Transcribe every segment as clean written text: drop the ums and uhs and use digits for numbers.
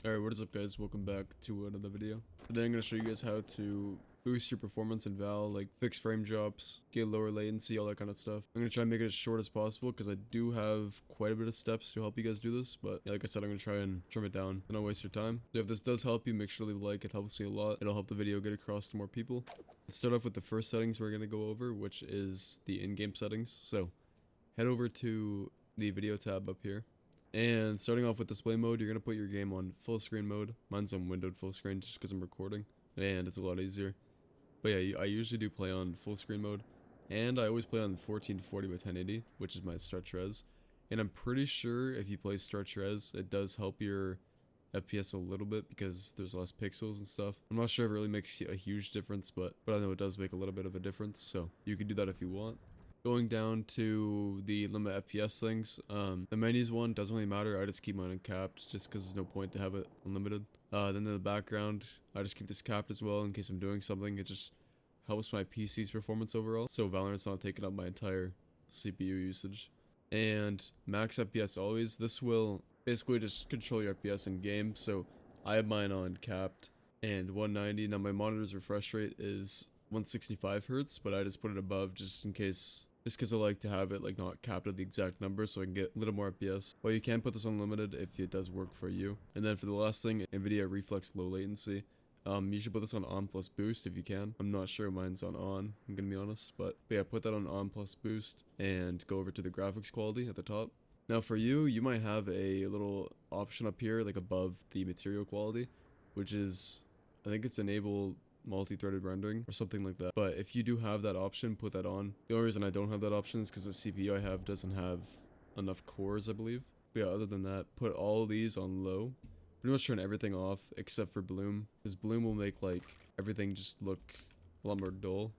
Alright, what is up guys? Welcome back to another video. Today I'm going to show you guys how to boost your performance in Val, like fix frame drops, get lower latency, all that kind of stuff. I'm going to try and make it as short as possible because I do have quite a bit of steps to help you guys do this, but yeah, like I said, I'm going to try and trim it down so don't waste your time. So if this does help you, make sure to leave a like, it helps me a lot. It'll help the video get across to more people. Let's start off with the first settings we're going to go over, which is the in-game settings. So head over to the video tab up here. And starting off with display mode, you're going to put your game on full screen mode. Mine's on windowed full screen just because I'm recording, and it's a lot easier. But yeah, I usually do play on full screen mode, and I always play on 1440 by 1080, which is my stretch res. And I'm pretty sure if you play stretch res, it does help your FPS a little bit because there's less pixels and stuff. I'm not sure if it really makes a huge difference, but I know it does make a little bit of a difference, so you can do that if you want. Going down to the limit FPS things, the menus one doesn't really matter. I just keep mine uncapped just because there's no point to have it unlimited. Then in the background, I just keep this capped as well in case I'm doing something. It just helps my PC's performance overall, so Valorant's not taking up my entire CPU usage. And max FPS always. This will basically just control your FPS in game, so I have mine on capped and 190. Now my monitor's refresh rate is 165 hertz, but I just put it above just in case. Just because I like to have it like not capped at the exact number so I can get a little more FPS. Well, you can put this on limited if it does work for you. And then for the last thing, NVIDIA Reflex Low Latency. You should put this on plus boost if you can. I'm not sure mine's on, I'm gonna be honest. But yeah, put that on plus boost and go over to the graphics quality at the top. Now for you, you might have a little option up here like above the material quality, which is, I think it's enable multi-threaded rendering or something like that. But if you do have that option, put that on. The only reason I don't have that option is because the CPU I have doesn't have enough cores, I believe. But yeah, other than that, put all of these on low. Pretty much turn everything off except for bloom, because bloom will make like everything just look a lot more dull.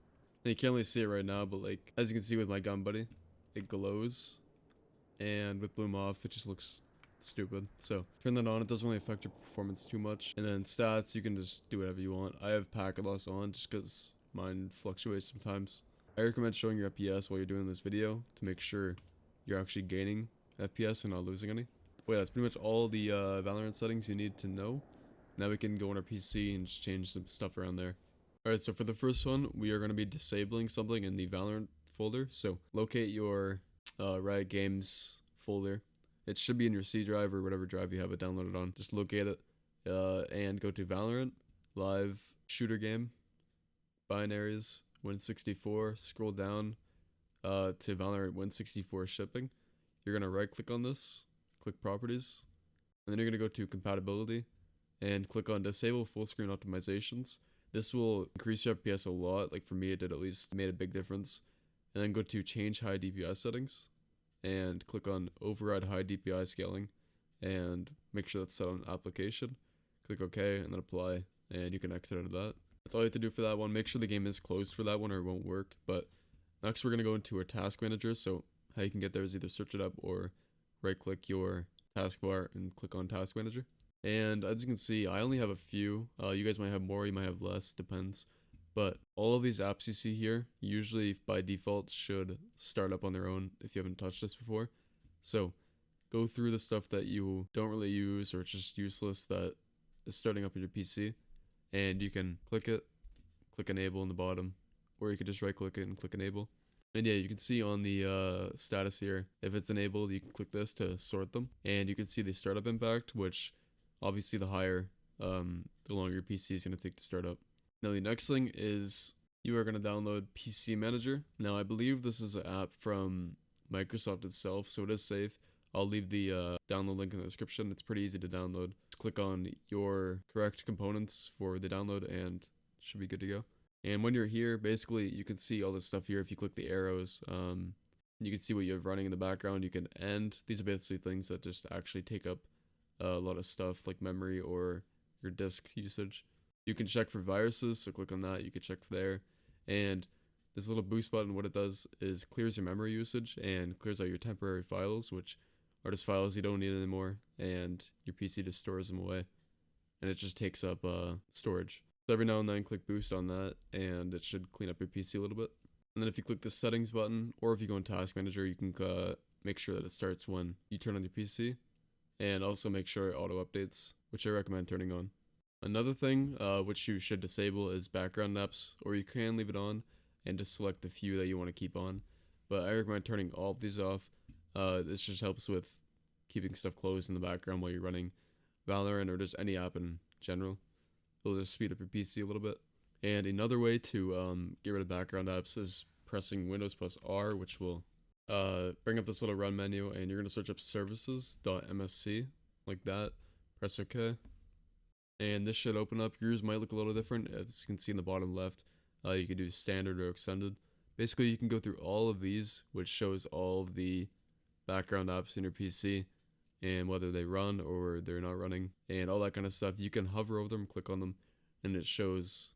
And you can't really see it right now, but like as you can see with my gun buddy, it glows, and with bloom off it just looks stupid. So turn that on. It doesn't really affect your performance too much. And then stats, you can just do whatever you want. I have packet loss on just because mine fluctuates sometimes. I recommend showing your FPS while you're doing this video to make sure you're actually gaining FPS and not losing any. But yeah, that's pretty much all the Valorant settings you need to know. Now we can go on our PC and just change some stuff around there. Alright, so for the first one, we are going to be disabling something in the Valorant folder. So locate your Riot Games folder. It should be in your C drive or whatever drive you have it downloaded on. Just locate it and go to Valorant, live, shooter game, binaries, Win64, scroll down to Valorant Win64 shipping. You're going to right click on this, click properties, and then you're going to go to compatibility and click on disable full screen optimizations. This will increase your FPS a lot. Like for me, it did at least, made a big difference. And then go to change high DPI settings and click on override high DPI scaling and make sure that's set on application. Click OK and then apply, and you can exit out of that. That's all you have to do for that one. Make sure the game is closed for that one or it won't work. But next we're going to go into our task manager. So how you can get there is either search it up or right click your taskbar and click on task manager. And as you can see, I only have a few. You guys might have more, you might have less, depends. But all of these apps you see here, usually by default should start up on their own if you haven't touched this before. So go through the stuff that you don't really use or it's just useless that is starting up on your PC. And you can click it, click enable in the bottom, or you can just right click it and click enable. And yeah, you can see on the status here, if it's enabled, you can click this to sort them. And you can see the startup impact, which obviously the higher, the longer your PC is going to take to start up. Now the next thing is you are going to download PC Manager. Now I believe this is an app from Microsoft itself, so it is safe. I'll leave the download link in the description. It's pretty easy to download. Just click on your correct components for the download and it should be good to go. And when you're here, basically you can see all this stuff here. If you click the arrows, you can see what you have running in the background. You can end. These are basically things that just actually take up a lot of stuff like memory or your disk usage. You can check for viruses, so click on that. You can check for there. And this little boost button, what it does is clears your memory usage and clears out your temporary files, which are just files you don't need anymore, and your PC just stores them away. And it just takes up storage. So every now and then click boost on that, and it should clean up your PC a little bit. And then if you click the settings button, or if you go in task manager, you can make sure that it starts when you turn on your PC. and also make sure it auto updates, which I recommend turning on. Another thing which you should disable is background apps, or you can leave it on and just select the few that you want to keep on. But I recommend turning all of these off. This just helps with keeping stuff closed in the background while you're running Valorant or just any app in general. It'll just speed up your PC a little bit. And another way to get rid of background apps is pressing Windows plus R, which will bring up this little run menu, and you're going to search up services.msc like that. Press OK. And this should open up. Yours might look a little different. As you can see in the bottom left, you can do standard or extended. Basically, you can go through all of these, which shows all of the background apps in your PC and whether they run or they're not running and all that kind of stuff. You can hover over them, click on them, and it shows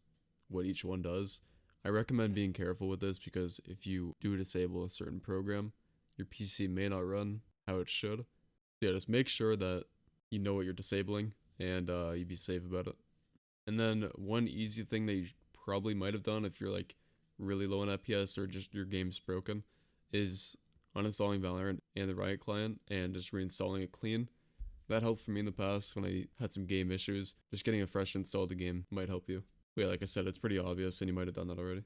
what each one does. I recommend being careful with this because if you do disable a certain program, your PC may not run how it should. So yeah, just make sure that you know what you're disabling and you be safe about it. And then one easy thing that you probably might have done if you're like really low on FPS or just your game's broken is uninstalling Valorant and the Riot client and just reinstalling it clean. That helped for me in the past when I had some game issues. Just getting a fresh install of the game might help you. But yeah, like I said, it's pretty obvious and you might have done that already.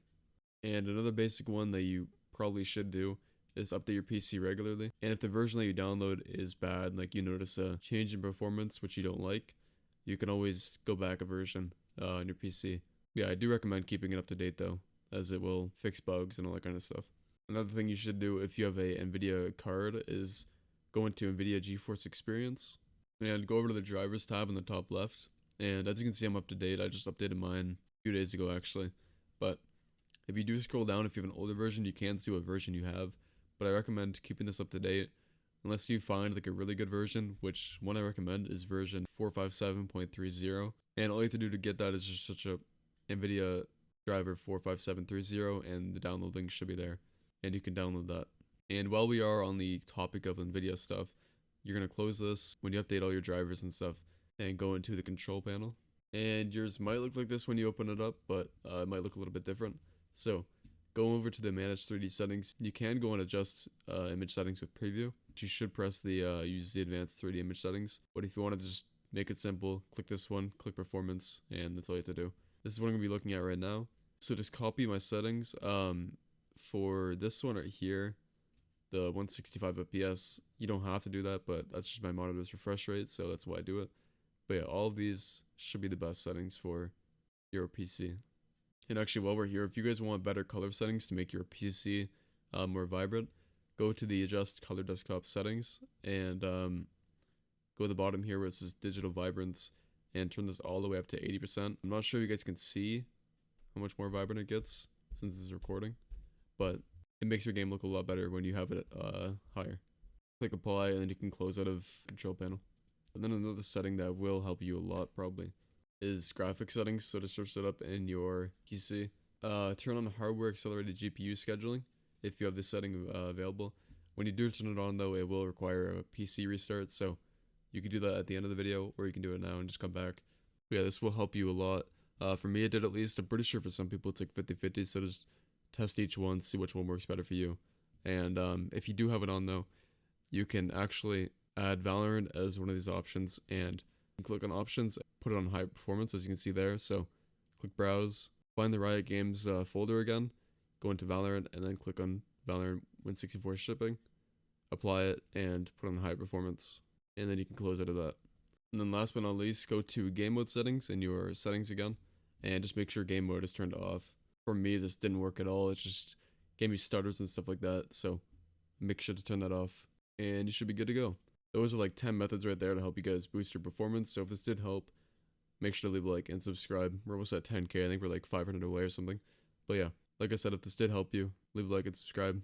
And another basic one that you probably should do is update your PC regularly. And if the version that you download is bad, like you notice a change in performance which you don't like, you can always go back a version on your PC. Yeah, I do recommend keeping it up to date though, as it will fix bugs and all that kind of stuff. Another thing you should do if you have a NVIDIA card is go into NVIDIA GeForce Experience and go over to the drivers tab in the top left. And as you can see, I'm up to date. I just updated mine a few days ago actually. But if you do scroll down, if you have an older version, you can see what version you have. But I recommend keeping this up to date unless you find like a really good version, which one I recommend is version 457.30. And all you have to do to get that is just search up NVIDIA driver 45730 and the download link should be there. And you can download that. And while we are on the topic of NVIDIA stuff, you're going to close this when you update all your drivers and stuff and go into the control panel. And yours might look like this when you open it up, but it might look a little bit different. So go over to the manage 3D settings. You can go and adjust image settings with preview. You should press the use the advanced 3D image settings. But if you want to just make it simple, click this one, click performance, and that's all you have to do. This is what I'm going to be looking at right now. So just copy my settings. For this one right here, the 165 FPS, you don't have to do that, but that's just my monitor's refresh rate, so that's why I do it. But yeah, all of these should be the best settings for your PC. And actually, while we're here, if you guys want better color settings to make your PC more vibrant, go to the adjust color desktop settings and go to the bottom here where it says digital vibrance and turn this all the way up to 80%. I'm not sure if you guys can see how much more vibrant it gets since this is recording, but it makes your game look a lot better when you have it higher. Click apply and then you can close out of control panel. And then another setting that will help you a lot probably is graphic settings. So to search that up in your PC, turn on hardware accelerated GPU scheduling if you have this setting available. When you do turn it on though, it will require a PC restart, so you can do that at the end of the video or you can do it now and just come back. But yeah, this will help you a lot. For me it did at least. I'm pretty sure for some people it's like 50-50, so just test each one, see which one works better for you. And if you do have it on though, you can actually add Valorant as one of these options and click on options, put it on high performance as you can see there. So click browse, find the Riot Games folder again, go into Valorant and then click on Valorant Win64 shipping, apply it and put on high performance, and then you can close out of that. And then last but not least, go to game mode settings in your settings again and just make sure game mode is turned off. For me, this didn't work at all. It just gave me stutters and stuff like that. So make sure to turn that off and you should be good to go. Those are like 10 methods right there to help you guys boost your performance. So if this did help, make sure to leave a like and subscribe. We're almost at 10K. I think we're like 500 away or something. But yeah, like I said, if this did help you, leave a like and subscribe.